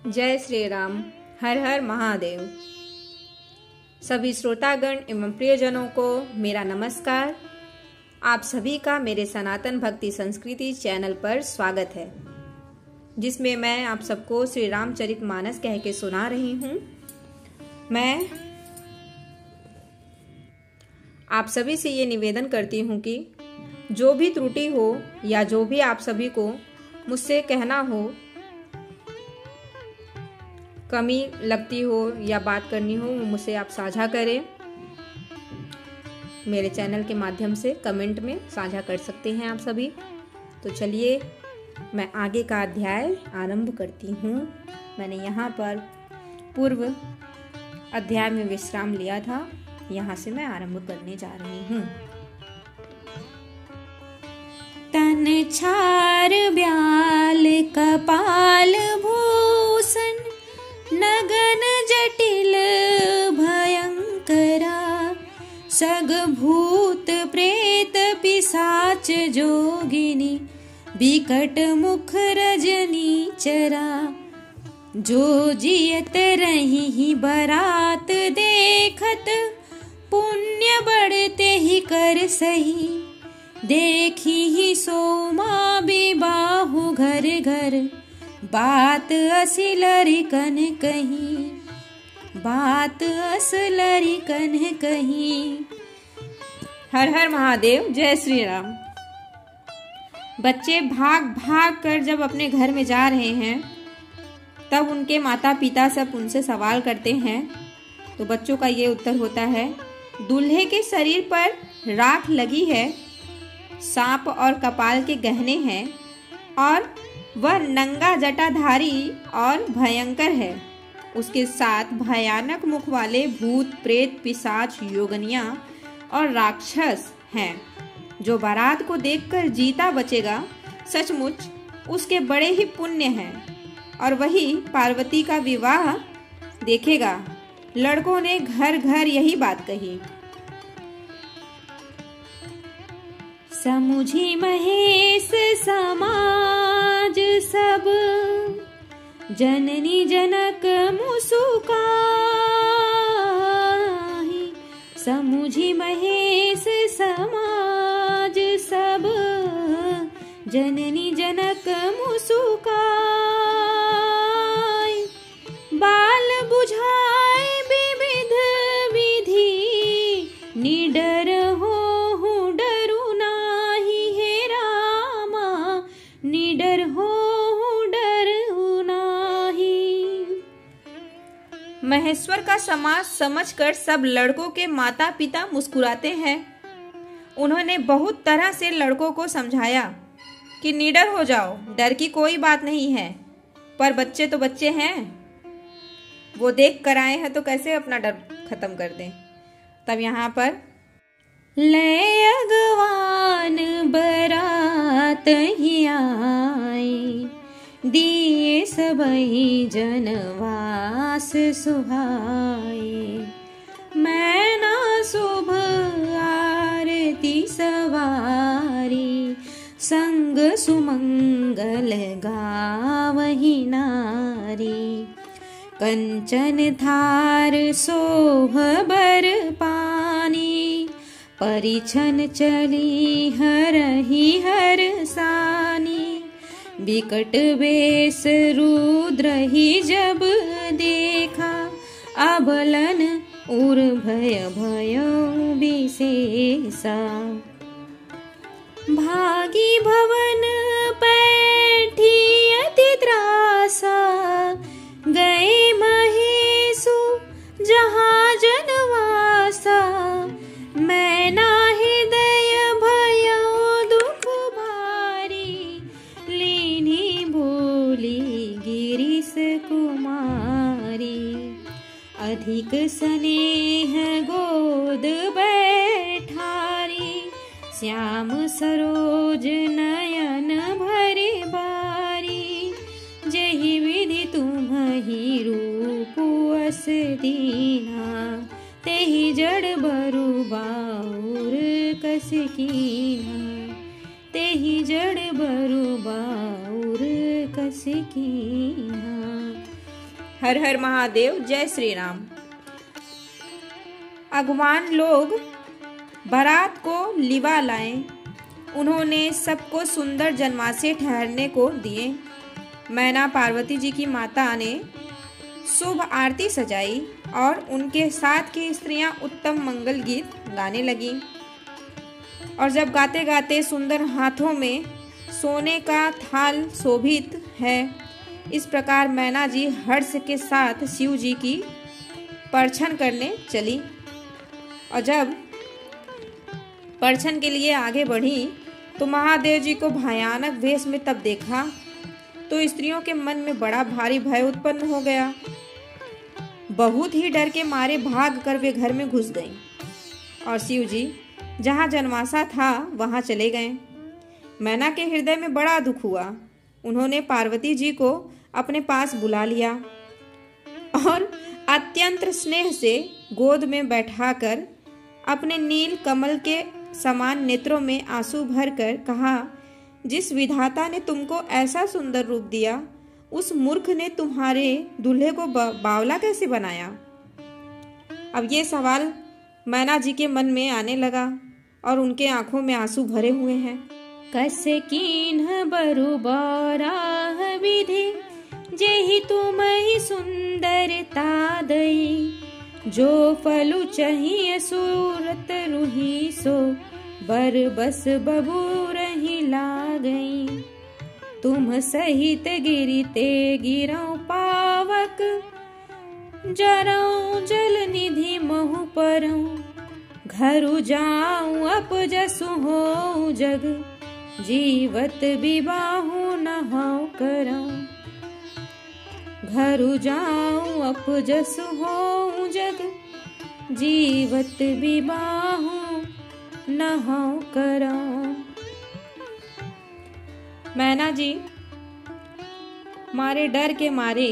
जय श्री राम। हर हर महादेव। सभी श्रोतागण एवं प्रियजनों को मेरा नमस्कार। आप सभी का मेरे सनातन भक्ति संस्कृति चैनल पर स्वागत है, जिसमें मैं आप सबको श्री रामचरितमानस कह के सुना रही हूँ। मैं आप सभी से ये निवेदन करती हूँ कि जो भी त्रुटि हो या जो भी आप सभी को मुझसे कहना हो, कमी लगती हो या बात करनी हो, वो मुझसे आप साझा करें। मेरे चैनल के माध्यम से कमेंट में साझा कर सकते हैं आप सभी। तो चलिए मैं आगे का अध्याय आरंभ करती हूँ। मैंने यहाँ पर पूर्व अध्याय में विश्राम लिया था, यहाँ से मैं आरंभ करने जा रही हूँ। तन छार ब्याल कपाल भूषण नगन जटिल भयंकरा, सग भूत प्रेत पिशाच जोगिनी बिकट मुख रजनी चरा। जो जियत रही बरात देखत, पुण्य बढ़ते ही कर सही। देखी ही सोमा बिबाहु घर घर, बात असलरी कन कहीं, बात असलरी कन कहीं। हर हर महादेव। जय श्री राम। बच्चे भाग भाग कर जब अपने घर में जा रहे हैं, तब उनके माता पिता सब उनसे सवाल करते हैं। तो बच्चों का ये उत्तर होता है, दूल्हे के शरीर पर राख लगी है, सांप और कपाल के गहने हैं, और वह नंगा जटाधारी और भयंकर है। उसके साथ भयानक मुख वाले भूत प्रेत पिशाच योगनिया और राक्षस हैं। जो बारात को देखकर जीता बचेगा, सचमुच उसके बड़े ही पुण्य हैं। और वही पार्वती का विवाह देखेगा। लड़कों ने घर घर यही बात कही। समुझी महेश समाज सब, जननी जनक मुसुकाहि। समुझी महेश समाज सब, जननी जनक मुसुकाहि। बाल बुझाए विविध विधि, निडर हो डरू नाही। हे रामा निडर हो डरू नाही। महेश्वर का समाज समझकर सब लड़कों के माता पिता मुस्कुराते हैं। उन्होंने बहुत तरह से लड़कों को समझाया कि निडर हो जाओ, डर की कोई बात नहीं है। पर बच्चे तो बच्चे हैं, वो देख कर आए हैं तो कैसे अपना डर खत्म कर दें। तब यहाँ पर ले अगवान बरात ही आई, दिए सबही जनवास सुहाए। मैं ना शुभ आरती सवारी, संग सुमंगल गावही नारी। कंचन थार सोह बर पानी, परिछन चली हरहि हर सानी। बिकट बेस रुद्र ही जब देखा, अबलन उर भय भयो विशेषा। भागी भवन पैठी अति त्रासा, गए महेशु जहाँ जनवासा। मैं ना हृदय भयो दुख भारी, लीनी बोली गिरीश कुमारी। अधिक स्नेह गोद बैठारी, श्याम सरोज नयन भरे बारी। जही विधि तुम्हि रूप अस दीना, तेहि जड़ बरु बाउर कस कीना। तेहि जड़ बरु बाउर कस कीना। हर हर महादेव, जय श्री राम। अगवान लोग बारात को लिवा लाए। उन्होंने सबको सुंदर जनवासे ठहरने को दिए। मैना पार्वती जी की माता ने शुभ आरती सजाई और उनके साथ की स्त्रियां उत्तम मंगल गीत गाने लगी। और जब गाते गाते सुंदर हाथों में सोने का थाल शोभित है, इस प्रकार मैना जी हर्ष के साथ शिव जी की परछन करने चली। और जब परछन के लिए आगे बढ़ी तो महादेव जी को भयानक वेश में तब देखा तो स्त्रियों के मन में बड़ा भारी भय उत्पन्न हो गया। बहुत ही डर के मारे भाग कर वे घर में घुस गईं और शिव जी जहाँ जनवासा था वहाँ चले गए। मैना के हृदय में बड़ा दुख हुआ। उन्होंने पार्वती जी को अपने पास बुला लिया और अत्यंत स्नेह से गोद में बैठाकर अपने नील कमल के समान नेत्रों में आंसू भरकर कहा, जिस विधाता ने तुमको ऐसा सुंदर रूप दिया, उस मूर्ख ने तुम्हारे दूल्हे को बावला कैसे बनाया। अब ये सवाल मैना जी के मन में आने लगा और उनके आंखों में आंसू भरे हुए हैं। कस कीन्ह बरु बाराह विधि, जेहि तुमहि सुंदरता दई। जो फलु चाहिए सूरत रुहि, सो बर बस बबूरहि लागई। तुम सहित गिरिते गिरौ पावक, जरौ जल निधि महु परौ। घरु जाऊं अपजसु हो जग, जीवत विबाहु नहौ करौ। घरु जाऊं अपजसु हो जग, जीवत विबाहु नहौ करौ। मैना जी मारे डर के मारे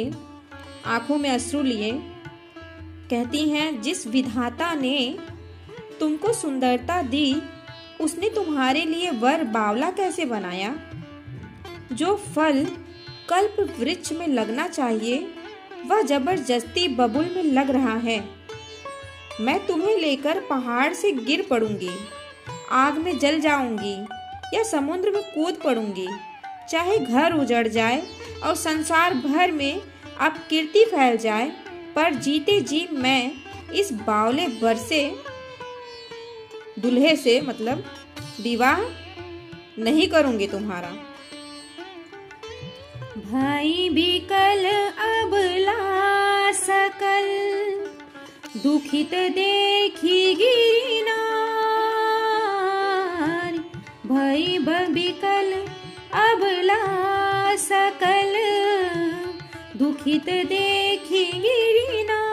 आंखों में अश्रु लिए कहती हैं, जिस विधाता ने तुमको सुंदरता दी, उसने तुम्हारे लिए वर बावला कैसे बनाया। जो फल कल्प वृक्ष में लगना चाहिए वह जबरदस्ती बबुल में लग रहा है। मैं तुम्हें लेकर पहाड़ से गिर पड़ूंगी, आग में जल जाऊंगी या समुद्र में कूद पड़ूंगी। चाहे घर उजड़ जाए और संसार भर में अपकीर्ति फैल जाए, पर जीते जी मैं इस बावले वर से, दूल्हे से मतलब विवाह नहीं करूंगी तुम्हारा। भाई बिकल अबला सकल, दुखित देखी गिरी नार। भाई बिकल अबला सकल, दुखित देखी गिरी नार।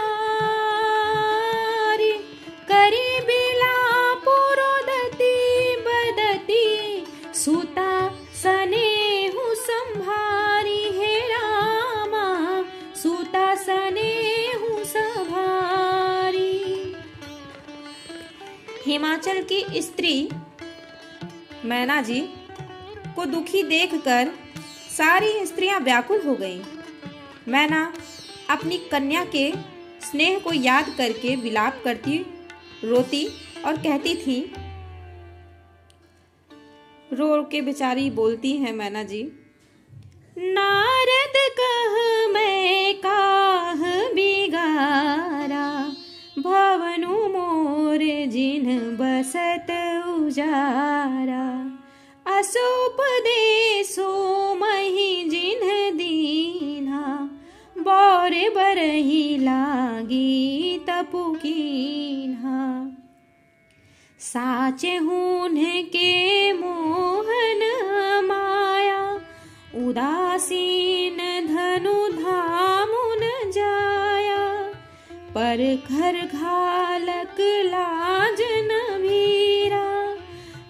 करी बिला पुरोदति बदती, सुता सनेहु संभारी। हे रामा, सुता सनेहु संभारी। हिमाचल की स्त्री मैना जी को दुखी देखकर सारी स्त्रियां व्याकुल हो गईं। मैना अपनी कन्या के स्नेह को याद करके विलाप करती, रोती और कहती थी। रो के बेचारी बोलती है मैना जी, नारद कह मैं काह बिगारा। भवनु मोर जिन बसत उजारा। असोपदेशो मही जिन दीना। बौर बरही लागी तपु कीन्हा। साचे हून के मोहन माया। उदासीन धनु धामु न जाया। पर घर घालक लाज न भीरा।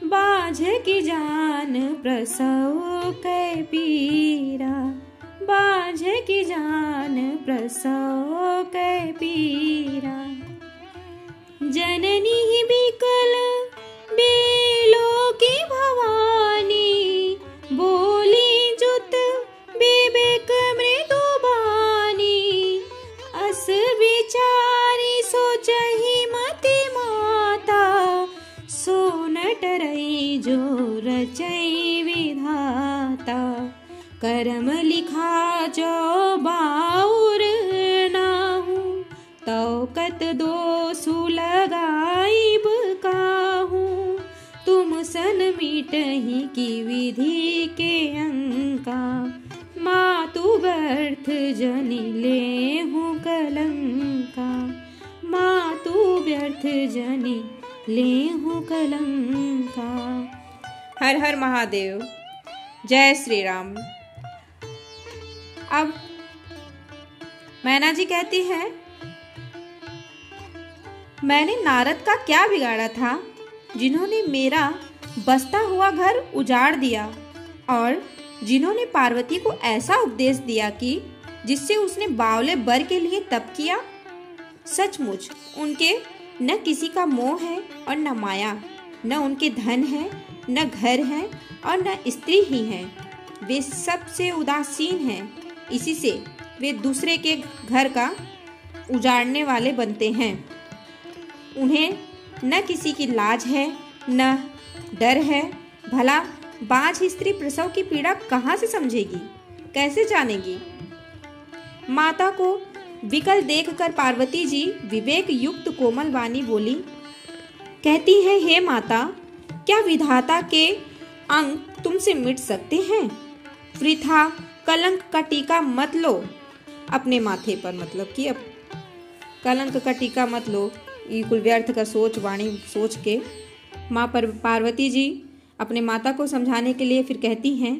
बाझ की जान प्रसव कै पीरा। बाझ की जान प्रसव कै पीरा। जननी बिकल बेलो की भवानी। बोली जुत विवेक मृदुबानी। जो बाउर नाहू तो कत दोषु लगाइब काहू। तुम सन मीटही की विधि के अंका मातु व्यर्थ जनि लेहु कलंका। मातु व्यर्थ जनि लेहु कलंका। हर हर महादेव। जय श्री राम। अब मैना जी कहती है, मैंने नारद का क्या बिगाड़ा था जिन्होंने मेरा बसता हुआ घर उजाड़ दिया और जिन्होंने पार्वती को ऐसा उपदेश दिया कि जिससे उसने बावले बर के लिए तप किया। सचमुच उनके न किसी का मोह है और न माया, न उनके धन है, न घर है और न स्त्री ही है। वे सबसे उदासीन हैं, इसी से वे दूसरे के घर का उजाड़ने वाले बनते हैं। उन्हें न किसी की लाज है न डर है। भला बाँझ स्त्री प्रसव की पीड़ा कहाँ से समझेगी, कैसे जानेगी। माता को विकल देखकर पार्वती जी विवेक युक्त कोमल वाणी बोली, कहती है, हे माता, क्या विधाता के अंग तुमसे मिट सकते हैं? वृथा कलंक का टीका मत लो अपने माथे पर, मतलब कि अब कलंक का टीका मत लो। ये कुल व्यर्थ का सोच वाणी सोच के माँ पर पार्वती जी अपने माता को समझाने के लिए फिर कहती हैं,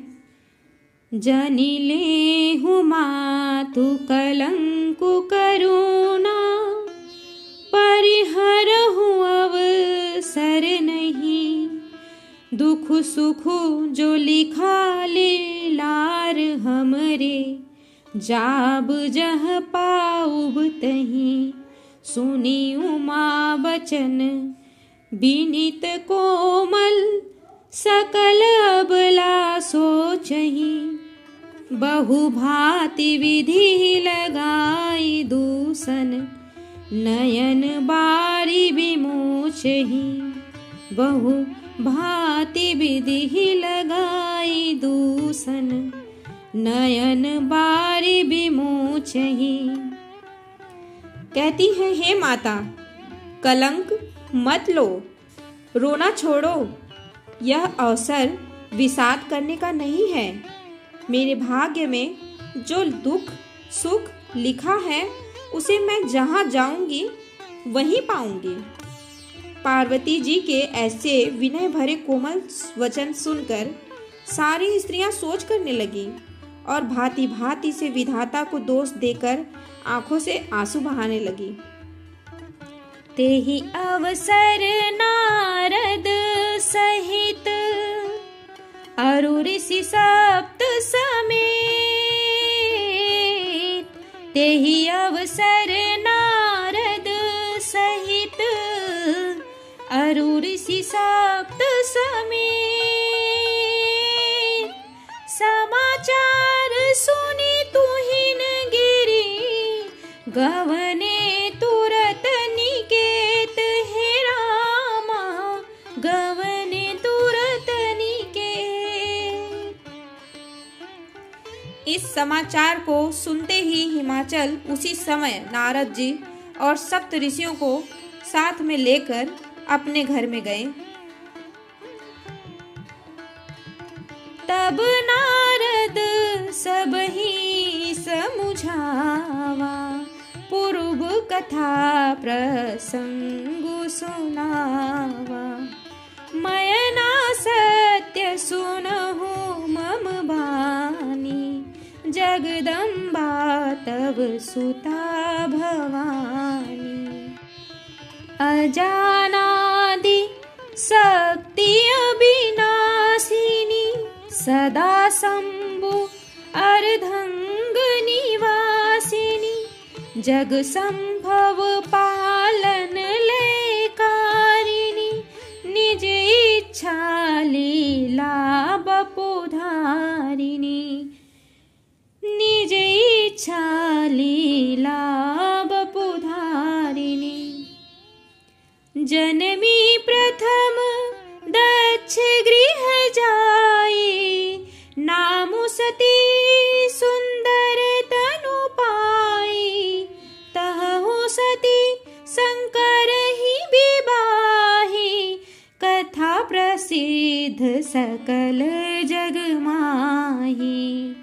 जनि लेहु मातु कलंकु करुणा परिहरहु अवसर नहीं। दुख सुख जो लिखा लीलार हमरे जाब जह पाउब तहीं। सुनी उमा बचन विनीत कोमल सकल अबला सोचही। बहु भांति विधि लगाई दूषण नयन बारी विमोचही। बहु भांति विधि लगाई दूषण नयन बारी विमोचही। कहती है, हे माता, कलंक मत लो, रोना छोड़ो। यह अवसर विषाद करने का नहीं है। मेरे भाग्य में जो दुख सुख लिखा है उसे मैं जहाँ जाऊंगी वहीं पाऊंगी। पार्वती जी के ऐसे विनय भरे कोमल वचन सुनकर सारी स्त्रियां सोच करने लगी और भांति भांति से विधाता को दोष देकर आंखों से आंसू बहाने लगी। तेहि अवसर नारद सहित अरु ऋषि सप्त समेत। तेहि अवसर नारद सहित अरु ऋषि सप्त समेत। समाचार सुनी तुहिन गिरी गवने तुरत निकेत। हे रामा गवने तुरत निकेत। इस समाचार को सुनते ही हिमाचल उसी समय नारद जी और सप्त ऋषियों को साथ में लेकर अपने घर में गए। तब नारद सब ही समुझावा पूर्व कथा प्रसंग सुनावा। मयना सत्य सुनहु मम बानी जगदम्बा तब सुता भवानी। अजानादि शक्ति अविनाशिनी सदा शंभु अर्धंग निवासिनी। जग संभव पालन ले कारिणी निज इच्छा लीला बपुधारिणी। निज इच्छा लीला बपुधारिणी। जनमी प्रथम दक्ष गृह जाई नामु सती सुंदर सकल जग माही।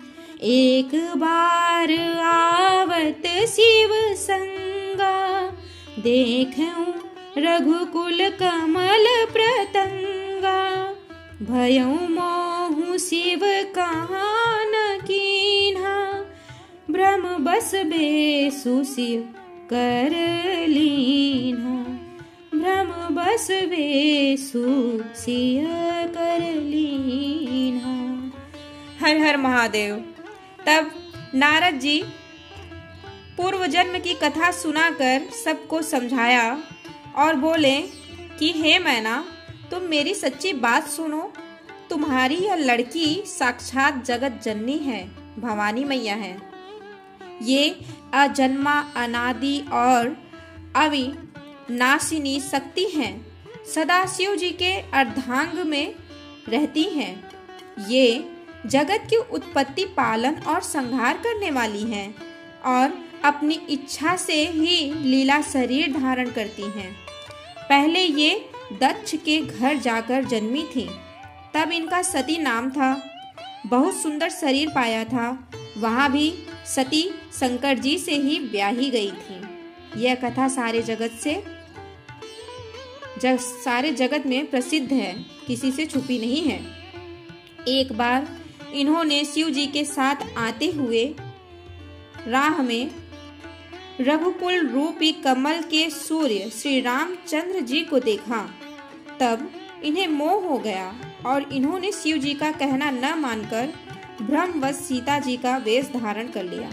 एक बार आवत शिव संगा, देखूं रघुकुल कमल प्रतंगा। भयउ मोहु शिव कहाँ न कीन्हा, ब्रह्म बस बेसु शिव कर लीन्हा। ब्रह्म बस बेसु शिव कर लीन्हा। हर हर महादेव। तब नारद जी पूर्व जन्म की कथा सुनाकर सबको समझाया और बोले कि हे मैना, तुम मेरी सच्ची बात सुनो। तुम्हारी यह लड़की साक्षात जगत जननी है, भवानी मैया है। ये अजन्मा, अनादि और अविनाशिनी शक्ति हैं। सदाशिव जी के अर्धांग में रहती हैं। ये जगत की उत्पत्ति, पालन और संहार करने वाली हैं और अपनी इच्छा से ही लीला शरीर धारण करती हैं। पहले ये दक्ष के घर जाकर जन्मी थी, तब इनका सती नाम था। बहुत सुंदर शरीर पाया था। वहाँ भी सती शंकर जी से ही ब्याही गई थी। यह कथा सारे जगत में प्रसिद्ध है, किसी से छुपी नहीं है। एक बार इन्होंने शिव जी के साथ आते हुए राह में रघुकुल रूपी कमल के सूर्य श्री रामचंद्र जी को देखा। तब इन्हें मोह हो गया और इन्होंने शिव जी का कहना न मानकर भ्रमवश सीता जी का वेश धारण कर लिया।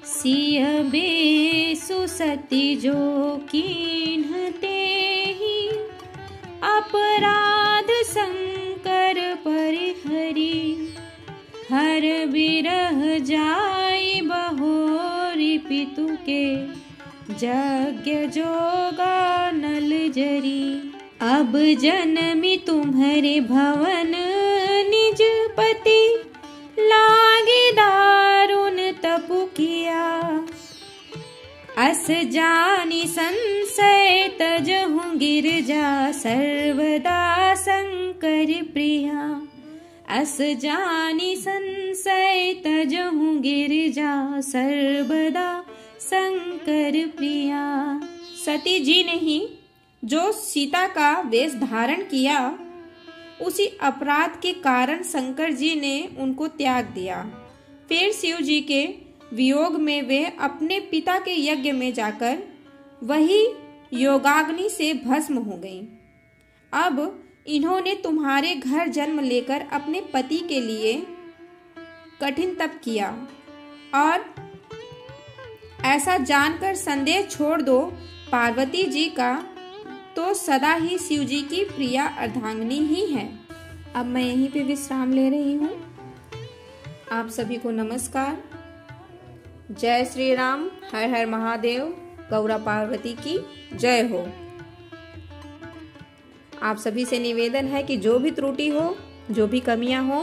सिय बेसु सती जो कीन्हते ही, अपराध शंकर परिहरी। हर बिरह जाई बहोरी, पितु के यज्ञ जोगा नल जरी। अब जन्मी तुम्हारे भवन निज पति, लागे दारुण तपु किया। अस जानी संशय तजहु गिरजा, सर्वदा शंकर प्रिया। अस जानी संशय तजहु गिरजा, सर्वदा शंकर प्रिया। सती जी ने ही जो सीता का वेश धारण किया, उसी अपराध के कारण शंकर जी ने उनको त्याग दिया। फिर शिव जी के वियोग में वे अपने पिता के यज्ञ में जाकर वही योगाग्नि से भस्म हो गईं। अब इन्होंने तुम्हारे घर जन्म लेकर अपने पति के लिए कठिन तप किया और ऐसा जानकर संदेह छोड़ दो, पार्वती जी का तो सदा ही शिव जी की प्रिया अर्धांगिनी ही है। अब मैं यहीं पे विश्राम ले रही हूँ। आप सभी को नमस्कार। जय श्री राम, हर हर महादेव, गौरा पार्वती की जय हो। आप सभी से निवेदन है कि जो भी त्रुटि हो, जो भी कमियां हो,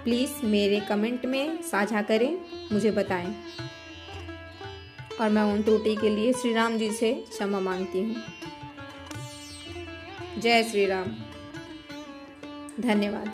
प्लीज़ मेरे कमेंट में साझा करें, मुझे बताएं और मैं उन त्रुटि के लिए श्री राम जी से क्षमा मांगती हूँ। जय श्री राम। धन्यवाद।